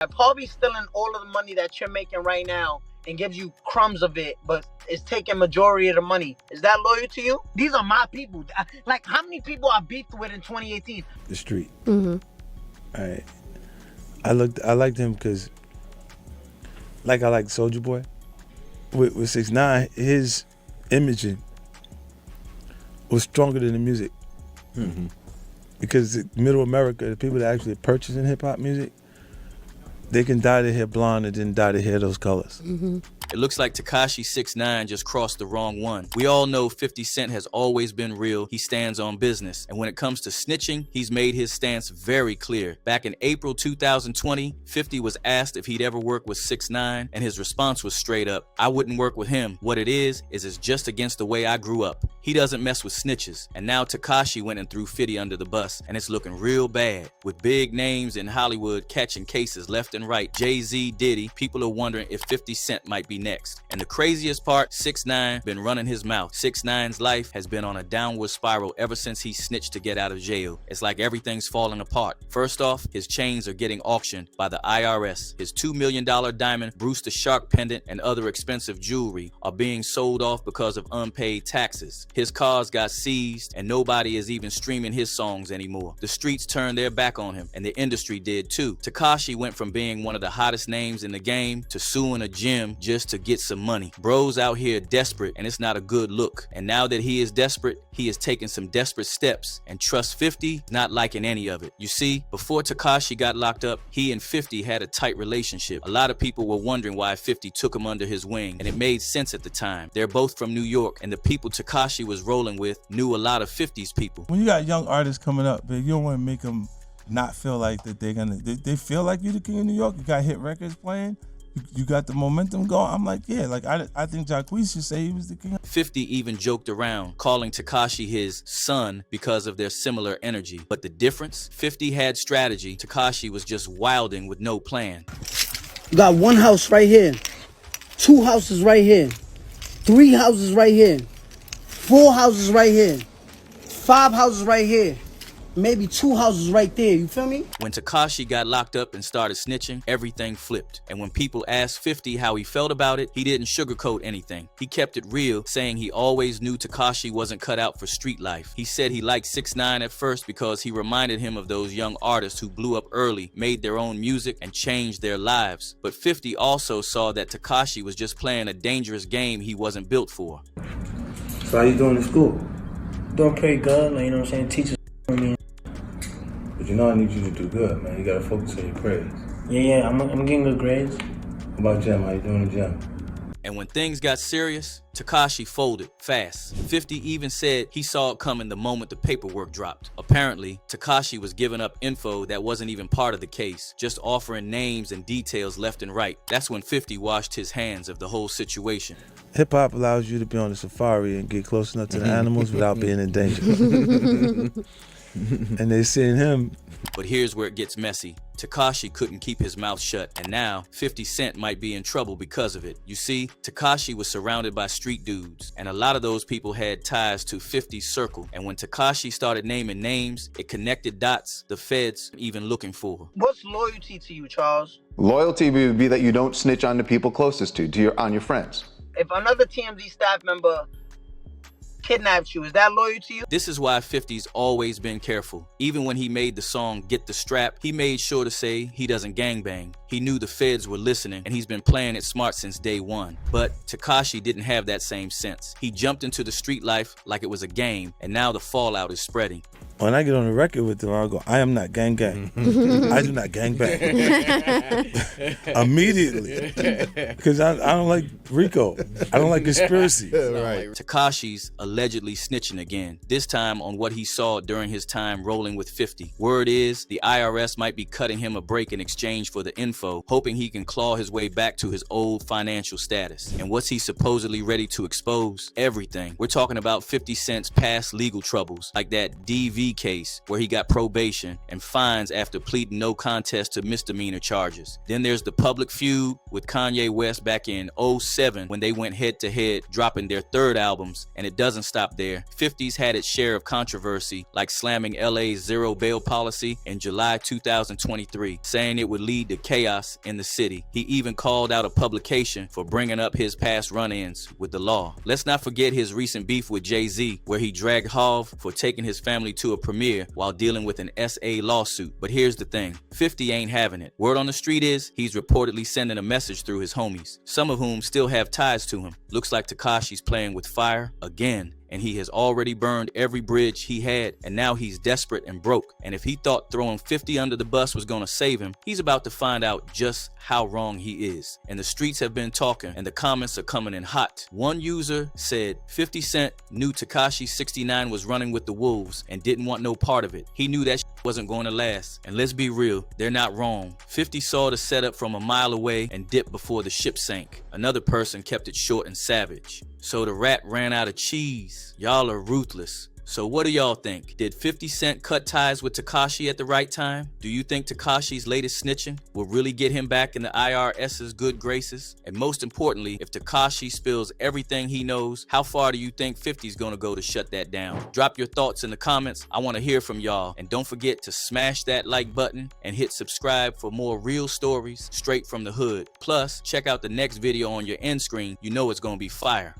If Harvey's stealing all of the money that you're making right now and gives you crumbs of it, but is taking majority of the money, is that loyal to you? These are my people. Like, how many people I beefed with in 2018? The street. Mm-hmm. All right. I liked him because, like I like Soulja Boy. With 6ix9ine, his imaging was stronger than the music. Mm-hmm. Because middle America, the people that actually purchasing hip hop music, they can dye their hair blonde and then dye their hair those colors. Mm-hmm. It looks like Tekashi 6-9 just crossed the wrong one. We all know 50 Cent has always been real. He stands on business. And when it comes to snitching, he's made his stance very clear. Back in April 2020, 50 was asked if he'd ever work with 6ix9ine, and his response was straight up, "I wouldn't work with him. What it is it's just against the way I grew up. He doesn't mess with snitches." And now Tekashi went and threw 50 under the bus, and it's looking real bad. With big names in Hollywood catching cases left and right, Jay-Z, Diddy, people are wondering if 50 Cent might be next. And the craziest part, 6ix9ine been running his mouth. 6ix9ine's life has been on a downward spiral ever since he snitched to get out of jail. It's like everything's falling apart. First off, his chains are getting auctioned by the IRS. His $2 million diamond, Bruce the Shark pendant, and other expensive jewelry are being sold off because of unpaid taxes. His cars got seized, and nobody is even streaming his songs anymore. The streets turned their back on him, and the industry did too. Tekashi went from being one of the hottest names in the game to suing a gym just to get some money. Bro's out here desperate, and it's not a good look. And now that he is desperate, he is taking some desperate steps, and trust 50 not liking any of it. You see, before Tekashi got locked up, he and 50 had a tight relationship. A lot of people were wondering why 50 took him under his wing, and it made sense at the time. They're both from New York, and the people Tekashi was rolling with knew a lot of 50's people. When you got young artists coming up, you don't want to make them not feel like that they feel like you're the king of New York. You got hit records playing. You got the momentum going. I'm like, yeah, like I think Jacquees should say he was the king. 50 even joked around, calling Tekashi his son because of their similar energy. But the difference? 50 had strategy. Tekashi was just wilding with no plan. You got one house right here, 2 houses right here, 3 houses right here, 4 houses right here, 5 houses right here. Maybe 2 houses right there, you feel me? When Tekashi got locked up and started snitching, everything flipped. And when people asked 50 how he felt about it, he didn't sugarcoat anything. He kept it real, saying he always knew Tekashi wasn't cut out for street life. He said he liked 6ix9ine at first because he reminded him of those young artists who blew up early, made their own music, and changed their lives. But 50 also saw that Tekashi was just playing a dangerous game he wasn't built for. So how you doing in school? Doing pretty good, man, you know what I'm saying? Teachers me. But you know I need you to do good, man. You gotta focus on your grades. Yeah, I'm getting good grades. What about gym? How you doing in the gym? And when things got serious, Tekashi folded fast. 50 even said he saw it coming the moment the paperwork dropped. Apparently, Tekashi was giving up info that wasn't even part of the case, just offering names and details left and right. That's when 50 washed his hands of the whole situation. Hip hop allows you to be on a safari and get close enough to the animals without being in danger. And they seen him. But here's where it gets messy. Tekashi couldn't keep his mouth shut, and now 50 Cent might be in trouble because of it. You see, Tekashi was surrounded by street dudes, and a lot of those people had ties to 50's circle. And when Tekashi started naming names, it connected dots the feds even looking for. What's loyalty to you, Charles? Loyalty would be that you don't snitch on the people closest on your friends. If another TMZ staff member kidnapped you, is that loyal to you? This is why 50's always been careful. Even when he made the song Get the Strap, he made sure to say he doesn't gangbang. He knew the feds were listening, and he's been playing it smart since day one. But Tekashi didn't have that same sense. He jumped into the street life like it was a game, and now the fallout is spreading. When I get on the record with them, I'll go, I am not gang gang. I do not gang bang. Immediately. Because I don't like RICO. I don't like conspiracy. Right. Tekashi's allegedly snitching again, this time on what he saw during his time rolling with 50. Word is, the IRS might be cutting him a break in exchange for the info, hoping he can claw his way back to his old financial status. And what's he supposedly ready to expose? Everything. We're talking about 50 Cent's past legal troubles, like that DV B case where he got probation and fines after pleading no contest to misdemeanor charges. Then there's the public feud with Kanye West back in 07 when they went head to head, dropping their third albums, and it doesn't stop there. 50's had its share of controversy, like slamming LA's zero bail policy in July 2023, saying it would lead to chaos in the city. He even called out a publication for bringing up his past run-ins with the law. Let's not forget his recent beef with Jay-Z, where he dragged Hov for taking his family to a premiere while dealing with an SA lawsuit. But here's the thing, 50 ain't having it. Word on the street is he's reportedly sending a message through his homies, some of whom still have ties to him. Looks like Tekashi's playing with fire again, and he has already burned every bridge he had, and now he's desperate and broke. And if he thought throwing 50 under the bus was gonna save him, he's about to find out just how wrong he is. And the streets have been talking, and the comments are coming in hot. One user said 50 Cent knew Tekashi 69 was running with the wolves and didn't want no part of it. He knew that wasn't going to last. And let's be real, they're not wrong. 50 saw the setup from a mile away and dipped before the ship sank. Another person kept it short and savage. So the rat ran out of cheese. Y'all are ruthless. So what do y'all think? Did 50 Cent cut ties with Tekashi at the right time? Do you think Tekashi's latest snitching will really get him back in the IRS's good graces? And most importantly, if Tekashi spills everything he knows, how far do you think 50's gonna go to shut that down? Drop your thoughts in the comments. I wanna hear from y'all. And don't forget to smash that like button and hit subscribe for more real stories straight from the hood. Plus, check out the next video on your end screen. You know it's gonna be fire.